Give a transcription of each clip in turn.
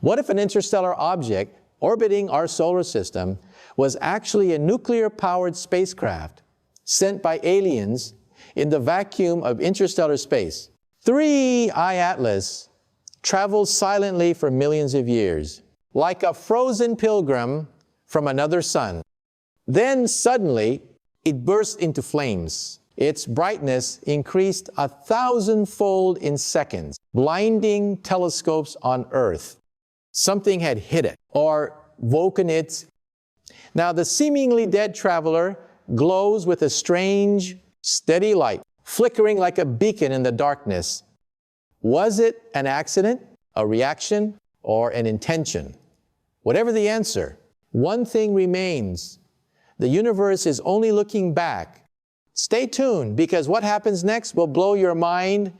What if an interstellar object orbiting our solar system was actually a nuclear-powered spacecraft sent by aliens in the vacuum of interstellar space? 3I Atlas traveled silently for millions of years, like a frozen pilgrim from another sun. Then suddenly, it burst into flames. Its brightness increased 1,000-fold in seconds, blinding telescopes on Earth. Something had hit it or woken it. Now the seemingly dead traveler glows with a strange, steady light, flickering like a beacon in the darkness. Was it an accident, a reaction, or an intention? Whatever the answer, one thing remains. The universe is only looking back. Stay tuned, because what happens next will blow your mind.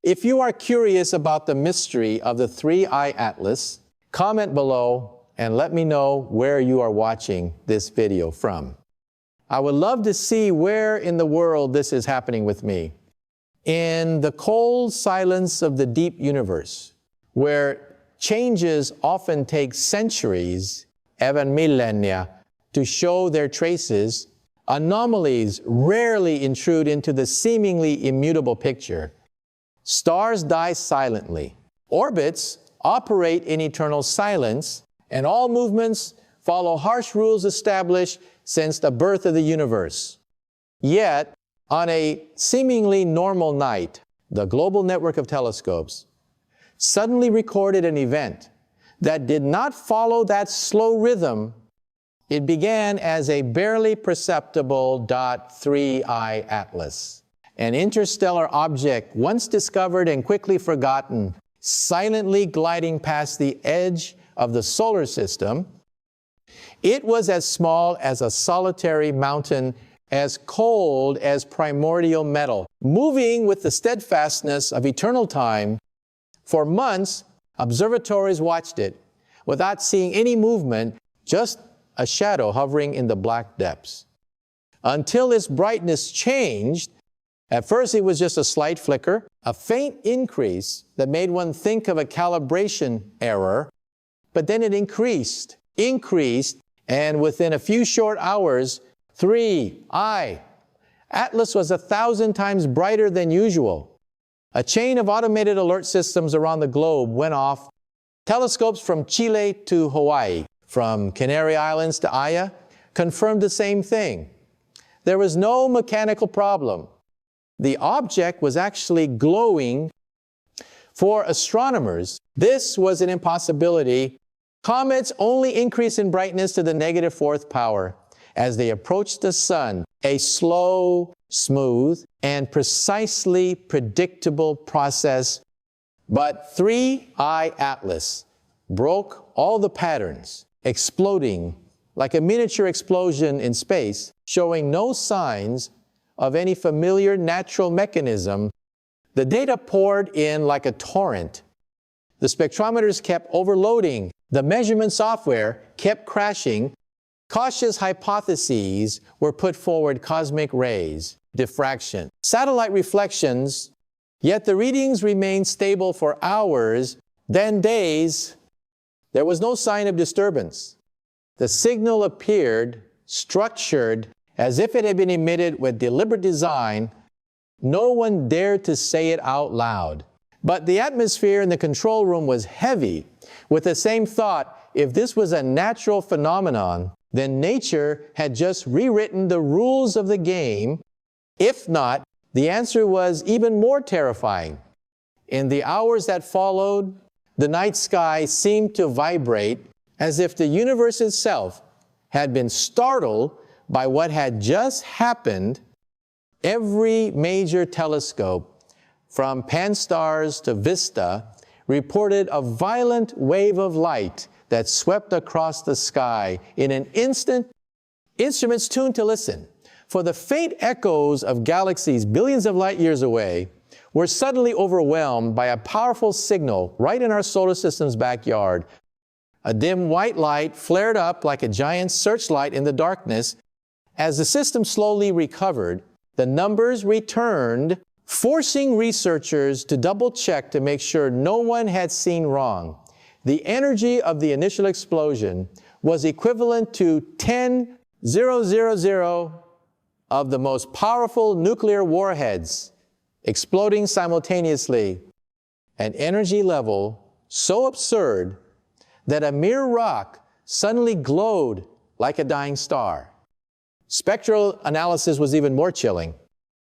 If you are curious about the mystery of the 3I Atlas, comment below and let me know where you are watching this video from. I would love to see where in the world this is happening with me. In the cold silence of the deep universe, where changes often take centuries, even millennia, to show their traces, anomalies rarely intrude into the seemingly immutable picture. Stars die silently. Orbits operate in eternal silence, and all movements follow harsh rules established since the birth of the universe. Yet, on a seemingly normal night, the global network of telescopes suddenly recorded an event that did not follow that slow rhythm. It began as a barely perceptible .3I Atlas, an interstellar object once discovered and quickly forgotten, silently gliding past the edge of the solar system. It was as small as a solitary mountain, as cold as primordial metal, moving with the steadfastness of eternal time. For months, observatories watched it without seeing any movement, just a shadow hovering in the black depths. Until its brightness changed. At first it was just a slight flicker, a faint increase that made one think of a calibration error, but then it increased, and within a few short hours, 3I Atlas was 1,000 times brighter than usual. A chain of automated alert systems around the globe went off. Telescopes from Chile to Hawaii, from Canary Islands to Aya, confirmed the same thing. There was no mechanical problem. The object was actually glowing. For astronomers, this was an impossibility. Comets only increase in brightness to the -4th power as they approach the sun, a slow, smooth, and precisely predictable process. But 3I Atlas broke all the patterns, exploding like a miniature explosion in space, showing no signs of any familiar natural mechanism. The data poured in like a torrent. The spectrometers kept overloading. The measurement software kept crashing. Cautious hypotheses were put forward: cosmic rays, diffraction, satellite reflections. Yet the readings remained stable for hours, then days. There was no sign of disturbance. The signal appeared structured as if it had been emitted with deliberate design. No one dared to say it out loud. But the atmosphere in the control room was heavy with the same thought: if this was a natural phenomenon, then nature had just rewritten the rules of the game. If not, the answer was even more terrifying. In the hours that followed, the night sky seemed to vibrate as if the universe itself had been startled by what had just happened. Every major telescope, from Pan-STARRS to Vista, reported a violent wave of light that swept across the sky. In an instant, instruments tuned to listen, for the faint echoes of galaxies billions of light years away were suddenly overwhelmed by a powerful signal right in our solar system's backyard. A dim white light flared up like a giant searchlight in the darkness. As the system slowly recovered, the numbers returned, forcing researchers to double-check to make sure no one had seen wrong. The energy of the initial explosion was equivalent to 10,000 of the most powerful nuclear warheads exploding simultaneously, an energy level so absurd that a mere rock suddenly glowed like a dying star. Spectral analysis was even more chilling.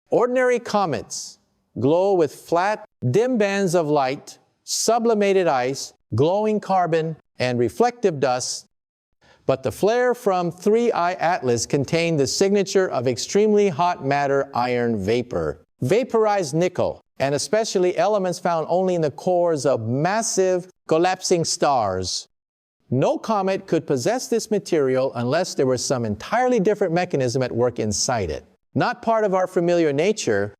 Ordinary comets glow with flat, dim bands of light, sublimated ice, glowing carbon, and reflective dust, but the flare from 3I Atlas contained the signature of extremely hot matter iron vapor, vaporized nickel, and especially elements found only in the cores of massive collapsing stars. No comet could possess this material unless there was some entirely different mechanism at work inside it. Not part of our familiar nature,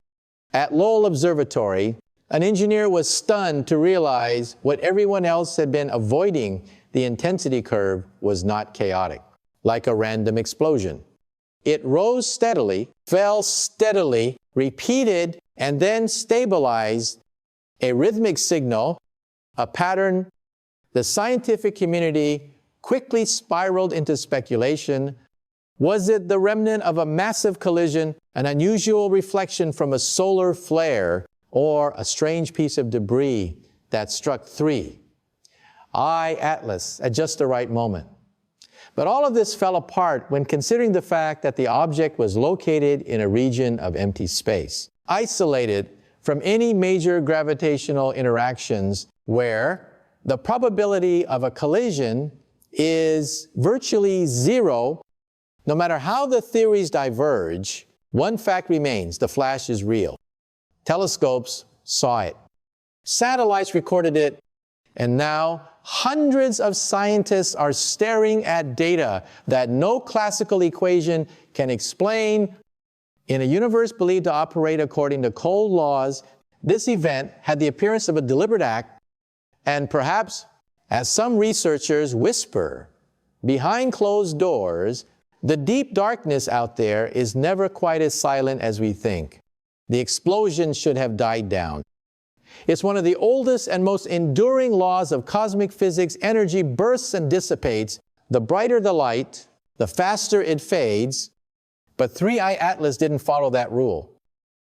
at Lowell Observatory, an engineer was stunned to realize what everyone else had been avoiding: the intensity curve was not chaotic, like a random explosion. It rose steadily, fell steadily, repeated, and then stabilized, a rhythmic signal, a pattern. The scientific community quickly spiraled into speculation. Was it the remnant of a massive collision, an unusual reflection from a solar flare, or a strange piece of debris that struck 3I Atlas at just the right moment? But all of this fell apart when considering the fact that the object was located in a region of empty space, isolated from any major gravitational interactions, where the probability of a collision is virtually zero. No matter how the theories diverge, one fact remains: the flash is real. Telescopes saw it. Satellites recorded it. And now hundreds of scientists are staring at data that no classical equation can explain. In a universe believed to operate according to cold laws, this event had the appearance of a deliberate act, and perhaps, as some researchers whisper, behind closed doors, the deep darkness out there is never quite as silent as we think. The explosion should have died down. It's one of the oldest and most enduring laws of cosmic physics. Energy bursts and dissipates. The brighter the light, the faster it fades. But 3I Atlas didn't follow that rule.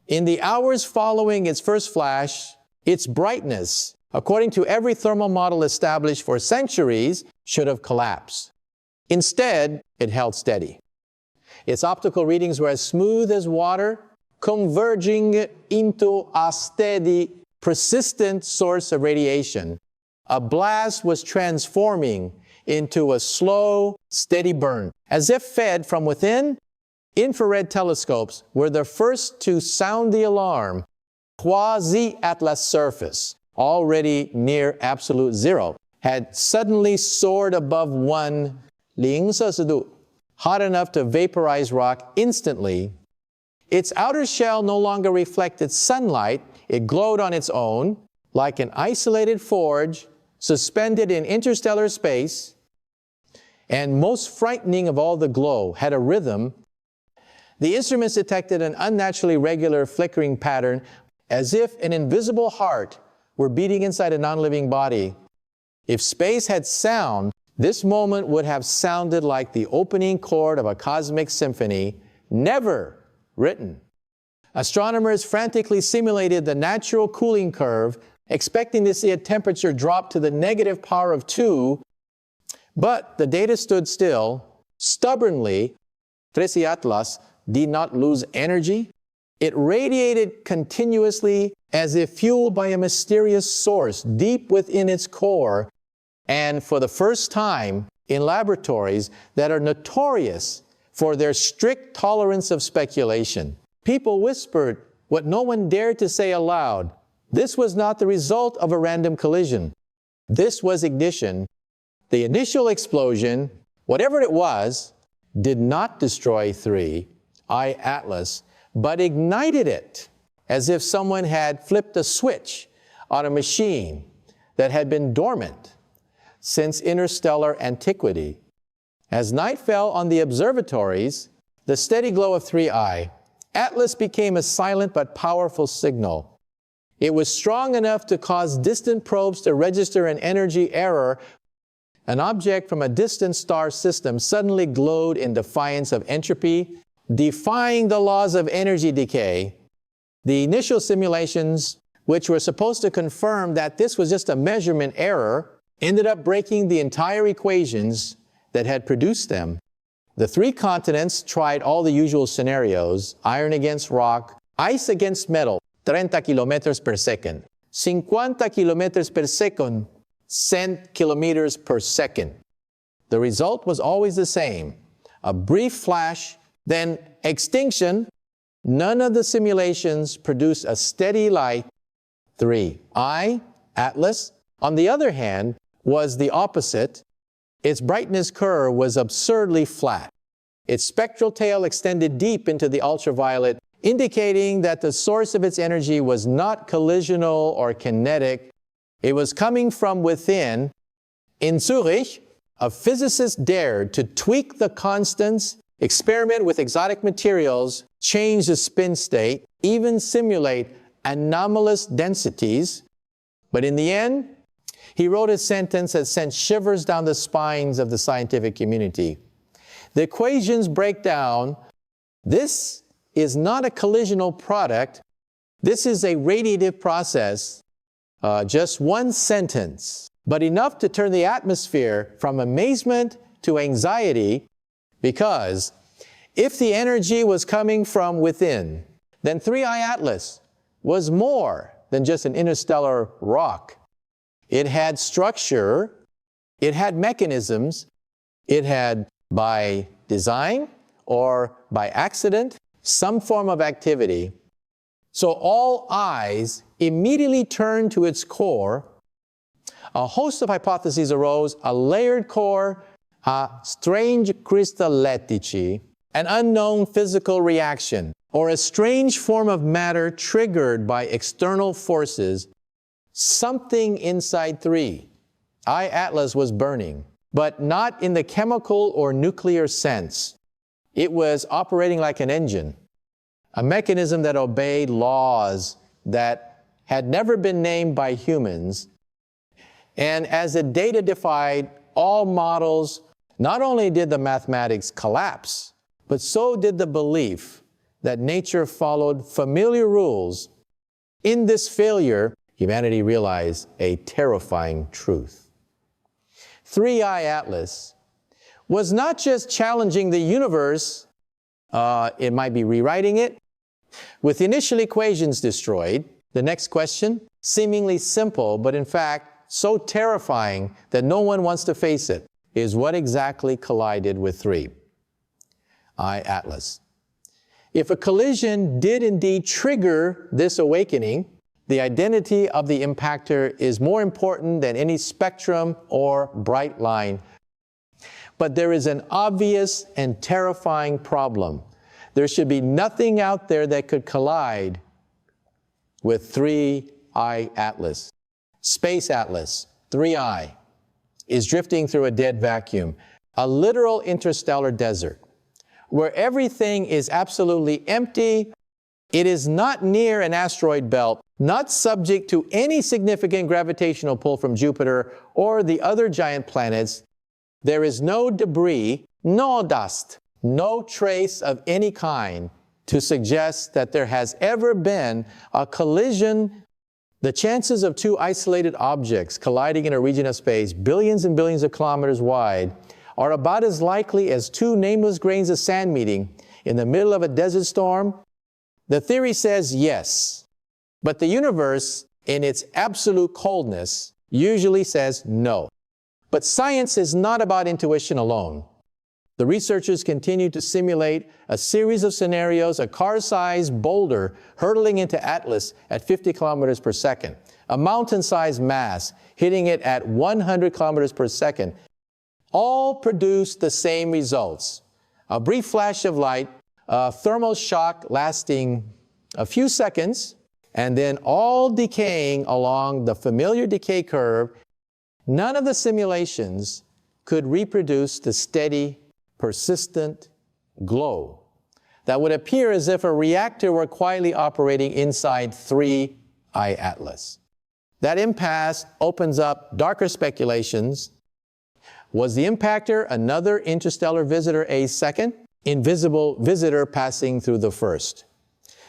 In the hours following its first flash, its brightness, according to every thermal model established for centuries, should have collapsed. Instead, it held steady. Its optical readings were as smooth as water, converging into a steady, persistent source of radiation. A blast was transforming into a slow, steady burn. As if fed from within, infrared telescopes were the first to sound the alarm. Quasi-Atlas surface, already near absolute zero, had suddenly soared above 1 0°, hot enough to vaporize rock instantly. Its outer shell no longer reflected sunlight. It glowed on its own, like an isolated forge suspended in interstellar space. And most frightening of all, the glow had a rhythm. The instruments detected an unnaturally regular flickering pattern, as if an invisible heart were beating inside a non-living body. If space had sound, this moment would have sounded like the opening chord of a cosmic symphony, never written. Astronomers frantically simulated the natural cooling curve, expecting to see a temperature drop to the negative power of 2, but the data stood still. Stubbornly, 3I Atlas did not lose energy. It radiated continuously, as if fueled by a mysterious source deep within its core. And for the first time in laboratories that are notorious for their strict tolerance of speculation, people whispered what no one dared to say aloud. This was not the result of a random collision. This was ignition. The initial explosion, whatever it was, did not destroy 3I Atlas, but ignited it, as if someone had flipped a switch on a machine that had been dormant since interstellar antiquity. As night fell on the observatories, the steady glow of 3I Atlas became a silent but powerful signal. It was strong enough to cause distant probes to register an energy error. An object from a distant star system suddenly glowed in defiance of entropy, defying the laws of energy decay. The initial simulations, which were supposed to confirm that this was just a measurement error, ended up breaking the entire equations that had produced them. The three continents tried all the usual scenarios: iron against rock, ice against metal, 30 kilometers per second, 50 kilometers per second, 10 kilometers per second. The result was always the same: a brief flash, then extinction. None of the simulations produced a steady light. 3. Atlas, on the other hand, was the opposite. Its brightness curve was absurdly flat. Its spectral tail extended deep into the ultraviolet, indicating that the source of its energy was not collisional or kinetic. It was coming from within. In Zurich, a physicist dared to tweak the constants, experiment with exotic materials, change the spin state, even simulate anomalous densities. But in the end, he wrote a sentence that sent shivers down the spines of the scientific community. The equations break down. This is not a collisional product. This is a radiative process. Just one sentence, but enough to turn the atmosphere from amazement to anxiety, because if the energy was coming from within, then 3I Atlas was more than just an interstellar rock. It had structure, it had mechanisms, it had, by design or by accident, some form of activity. So all eyes immediately turned to its core. A host of hypotheses arose: a layered core, strange cristalletici, an unknown physical reaction, or a strange form of matter triggered by external forces. Something inside 3I Atlas was burning, but not in the chemical or nuclear sense. It was operating like an engine, a mechanism that obeyed laws that had never been named by humans. And as the data defied all models, not only did the mathematics collapse, but so did the belief that nature followed familiar rules. In this failure, humanity realized a terrifying truth. 3I Atlas was not just challenging the universe, it might be rewriting it. With initial equations destroyed, the next question, seemingly simple, but in fact so terrifying that no one wants to face it, is what exactly collided with 3I Atlas? If a collision did indeed trigger this awakening, the identity of the impactor is more important than any spectrum or bright line. But there is an obvious and terrifying problem. There should be nothing out there that could collide with 3I Atlas. Space Atlas, 3I, is drifting through a dead vacuum, a literal interstellar desert, where everything is absolutely empty. It is not near an asteroid belt, not subject to any significant gravitational pull from Jupiter or the other giant planets. There is no debris, no dust, no trace of any kind to suggest that there has ever been a collision. The chances of two isolated objects colliding in a region of space billions and billions of kilometers wide are about as likely as two nameless grains of sand meeting in the middle of a desert storm. The theory says yes, but the universe, in its absolute coldness, usually says no. But science is not about intuition alone. The researchers continue to simulate a series of scenarios: a car-sized boulder hurtling into Atlas at 50 kilometers per second, a mountain-sized mass hitting it at 100 kilometers per second. All produce the same results: a brief flash of light, a thermal shock lasting a few seconds, and then all decaying along the familiar decay curve. None of the simulations could reproduce the steady, persistent glow that would appear as if a reactor were quietly operating inside 3I Atlas. That impasse opens up darker speculations. Was the impactor another interstellar visitor, a second invisible visitor passing through the first?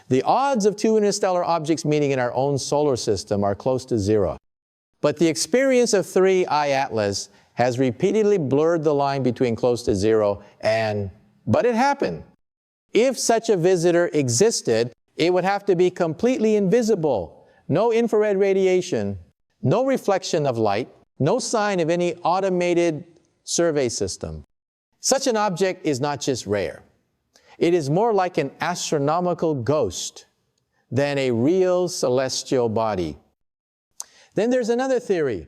The odds of two interstellar objects meeting in our own solar system are close to zero. But the experience of 3I Atlas has repeatedly blurred the line between close to zero but it happened. If such a visitor existed, it would have to be completely invisible. No infrared radiation, no reflection of light, no sign of any automated survey system. Such an object is not just rare. It is more like an astronomical ghost than a real celestial body. Then there's another theory,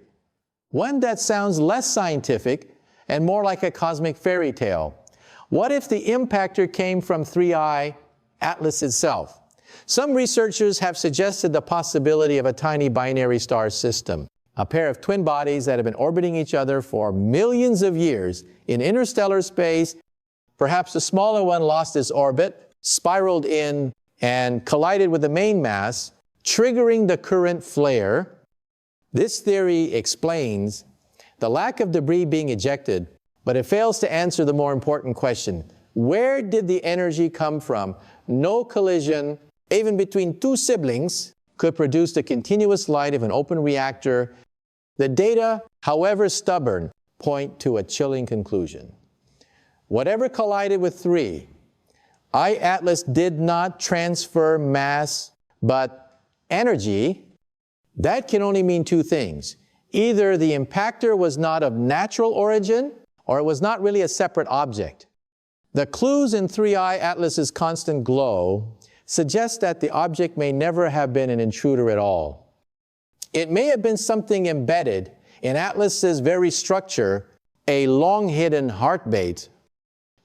one that sounds less scientific and more like a cosmic fairy tale. What if the impactor came from 3I Atlas itself? Some researchers have suggested the possibility of a tiny binary star system, a pair of twin bodies that have been orbiting each other for millions of years in interstellar space. Perhaps the smaller one lost its orbit, spiraled in, and collided with the main mass, triggering the current flare. This theory explains the lack of debris being ejected, but it fails to answer the more important question. Where did the energy come from? No collision, even between two siblings, could produce the continuous light of an open reactor. The data, however stubborn, point to a chilling conclusion. Whatever collided with 3, Atlas did not transfer mass, but energy. That can only mean two things. Either the impactor was not of natural origin, or it was not really a separate object. The clues in 3I Atlas's constant glow suggest that the object may never have been an intruder at all. It may have been something embedded in Atlas's very structure, a long-hidden heartbeat.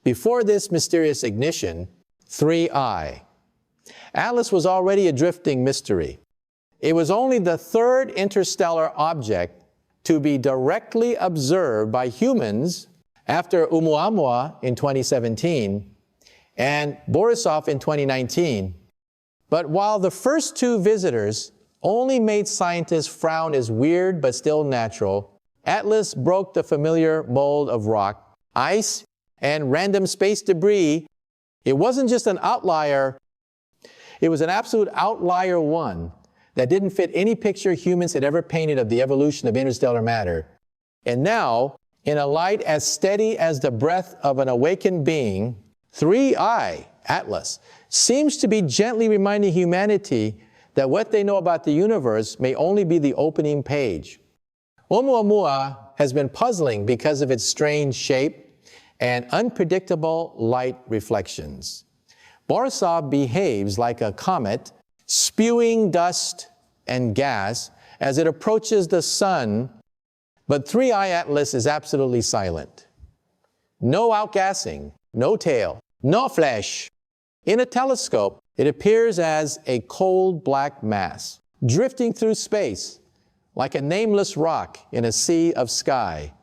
Before this mysterious ignition, 3I. Atlas was already a drifting mystery. It was only the third interstellar object to be directly observed by humans after Oumuamua in 2017 and Borisov in 2019. But while the first two visitors only made scientists frown as weird but still natural, Atlas broke the familiar mold of rock, ice, and random space debris. It wasn't just an outlier, it was an absolute outlier one that didn't fit any picture humans had ever painted of the evolution of interstellar matter. And now, in a light as steady as the breath of an awakened being, 3I Atlas seems to be gently reminding humanity that what they know about the universe may only be the opening page. Oumuamua has been puzzling because of its strange shape and unpredictable light reflections. Borisov behaves like a comet, spewing dust and gas as it approaches the sun, but 3I Atlas is absolutely silent. No outgassing, no tail, no flash. In a telescope, it appears as a cold black mass, drifting through space like a nameless rock in a sea of sky.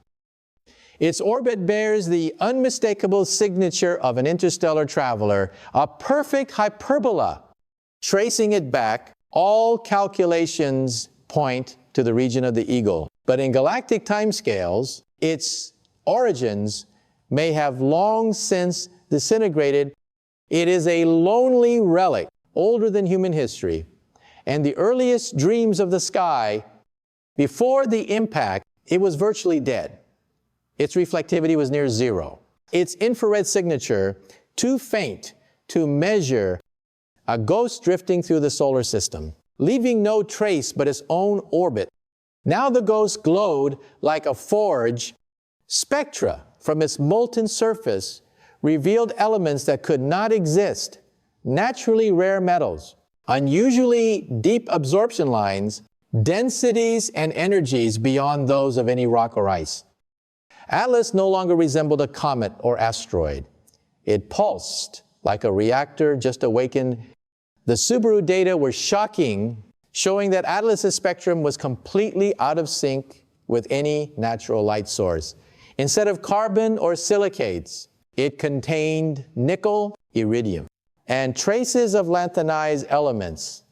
Its orbit bears the unmistakable signature of an interstellar traveler, a perfect hyperbola. Tracing it back, all calculations point to the region of the Eagle. But in galactic timescales, its origins may have long since disintegrated. It is a lonely relic, older than human history, and the earliest dreams of the sky. Before the impact, it was virtually dead. Its reflectivity was near zero. Its infrared signature, too faint to measure, a ghost drifting through the solar system, leaving no trace but its own orbit. Now the ghost glowed like a forge. Spectra from its molten surface revealed elements that could not exist, naturally rare metals, unusually deep absorption lines, densities and energies beyond those of any rock or ice. Atlas no longer resembled a comet or asteroid. It pulsed like a reactor just awakened. The Subaru data were shocking, showing that Atlas's spectrum was completely out of sync with any natural light source. Instead of carbon or silicates, it contained nickel, iridium, and traces of lanthanized elements.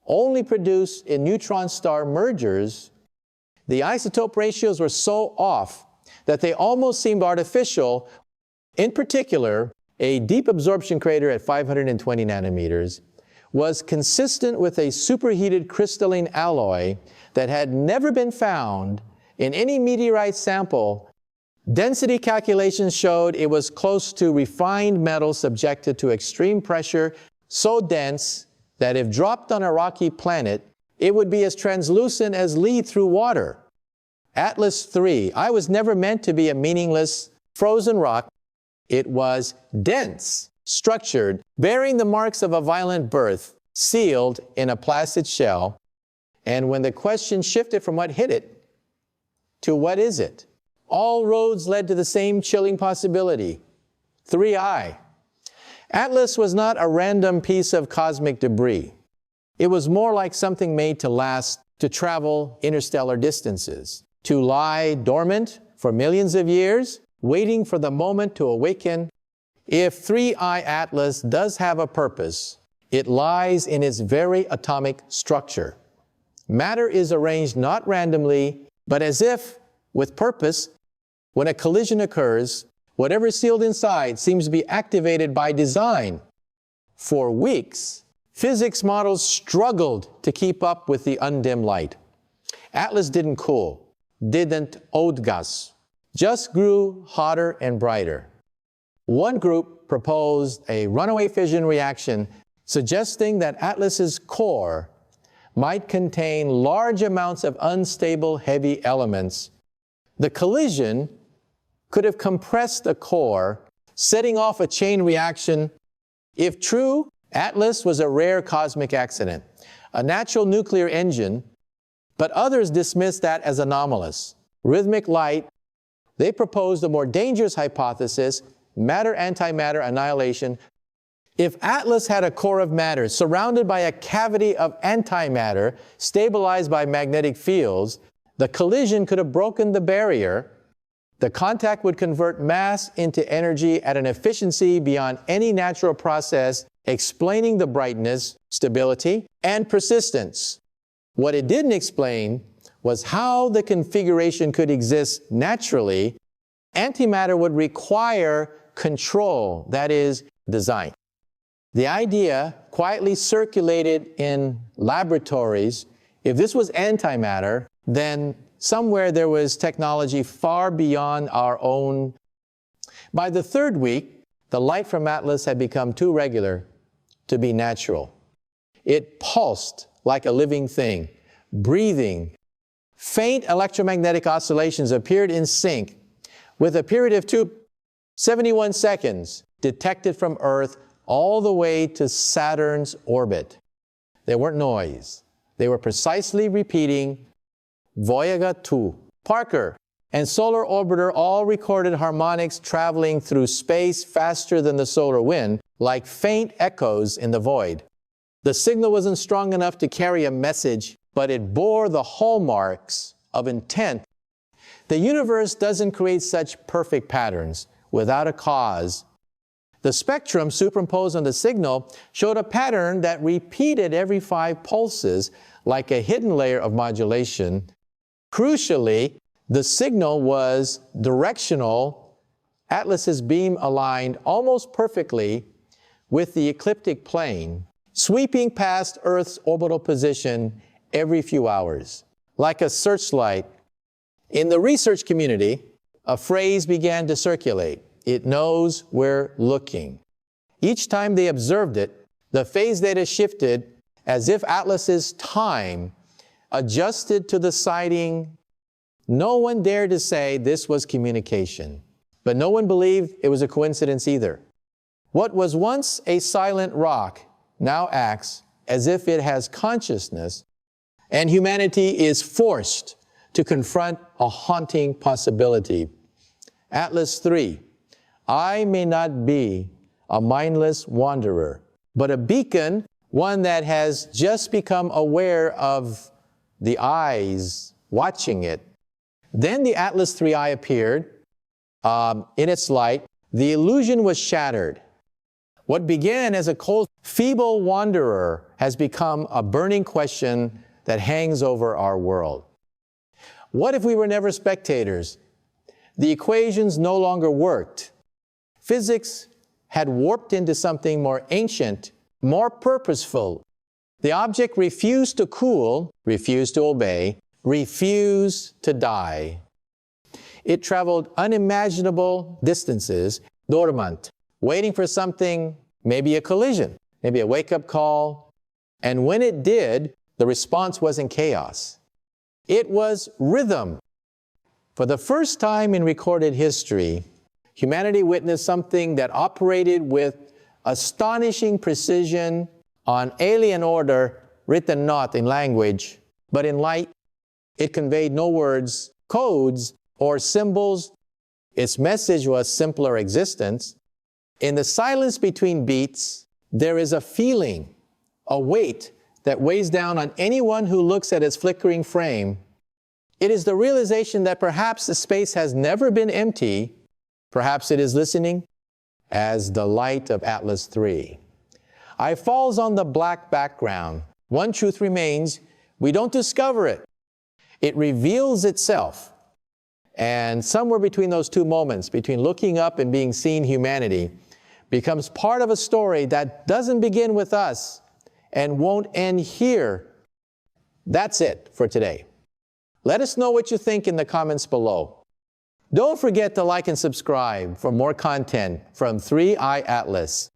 only produced in neutron star mergers, the isotope ratios were so off that they almost seemed artificial. In particular, a deep absorption crater at 520 nanometers was consistent with a superheated crystalline alloy that had never been found in any meteorite sample. Density calculations showed it was close to refined metal subjected to extreme pressure, so dense that if dropped on a rocky planet, it would be as translucent as lead through water. Atlas III, I was never meant to be a meaningless frozen rock. It was dense, structured, bearing the marks of a violent birth, sealed in a placid shell. And when the question shifted from what hit it to what is it, all roads led to the same chilling possibility: 3I. Atlas was not a random piece of cosmic debris. It was more like something made to last, to travel interstellar distances, to lie dormant for millions of years, waiting for the moment to awaken. If 3I Atlas does have a purpose, it lies in its very atomic structure. Matter is arranged not randomly, but as if with purpose. When a collision occurs, whatever is sealed inside seems to be activated by design. For weeks, physics models struggled to keep up with the undimmed light. Atlas didn't cool, didn't outgas, just grew hotter and brighter. One group proposed a runaway fission reaction, suggesting that Atlas's core might contain large amounts of unstable heavy elements. The collision could have compressed the core, setting off a chain reaction. If true, Atlas was a rare cosmic accident, a natural nuclear engine, but others dismissed that as anomalous. Rhythmic light, they proposed a more dangerous hypothesis: matter-antimatter annihilation. If Atlas had a core of matter surrounded by a cavity of antimatter stabilized by magnetic fields, the collision could have broken the barrier. The contact would convert mass into energy at an efficiency beyond any natural process, explaining the brightness, stability, and persistence. What it didn't explain was how the configuration could exist naturally. Antimatter would require control, that is, design. The idea quietly circulated in laboratories. If this was antimatter, then somewhere there was technology far beyond our own. By the third week, the light from Atlas had become too regular to be natural. It pulsed like a living thing, breathing. Faint electromagnetic oscillations appeared in sync with a period of 71 seconds detected from Earth all the way to Saturn's orbit. They weren't noise. They were precisely repeating Voyager 2. Parker and Solar Orbiter all recorded harmonics traveling through space faster than the solar wind, like faint echoes in the void. The signal wasn't strong enough to carry a message, but it bore the hallmarks of intent. The universe doesn't create such perfect patterns without a cause. The spectrum superimposed on the signal showed a pattern that repeated every 5 pulses, like a hidden layer of modulation. Crucially, the signal was directional. Atlas's beam aligned almost perfectly with the ecliptic plane, sweeping past Earth's orbital position every few hours. Like a searchlight. In the research community, a phrase began to circulate: it knows we're looking. Each time they observed it, the phase data shifted as if Atlas's time adjusted to the sighting. No one dared to say this was communication, but no one believed it was a coincidence either. What was once a silent rock now acts as if it has consciousness, and humanity is forced to confront a haunting possibility. Atlas III. I may not be a mindless wanderer, but a beacon, one that has just become aware of the eyes watching it. Then the Atlas IIII appeared in its light. The illusion was shattered. What began as a cold, feeble wanderer has become a burning question that hangs over our world. What if we were never spectators? The equations no longer worked. Physics had warped into something more ancient, more purposeful. The object refused to cool, refused to obey, refused to die. It traveled unimaginable distances, dormant, waiting for something, maybe a collision, maybe a wake-up call. And when it did, the response wasn't chaos. It was rhythm. For the first time in recorded history, humanity witnessed something that operated with astonishing precision on alien order, written not in language, but in light. It conveyed no words, codes, or symbols. Its message was simpler existence. In the silence between beats, there is a feeling, a weight that weighs down on anyone who looks at its flickering frame. It is the realization that perhaps the space has never been empty. Perhaps it is listening as the light of Atlas 3. I falls on the black background. One truth remains, we don't discover it. It reveals itself. And somewhere between those two moments, between looking up and being seen, humanity becomes part of a story that doesn't begin with us and won't end here. That's it for today. Let us know what you think in the comments below. Don't forget to like and subscribe for more content from 3i Atlas.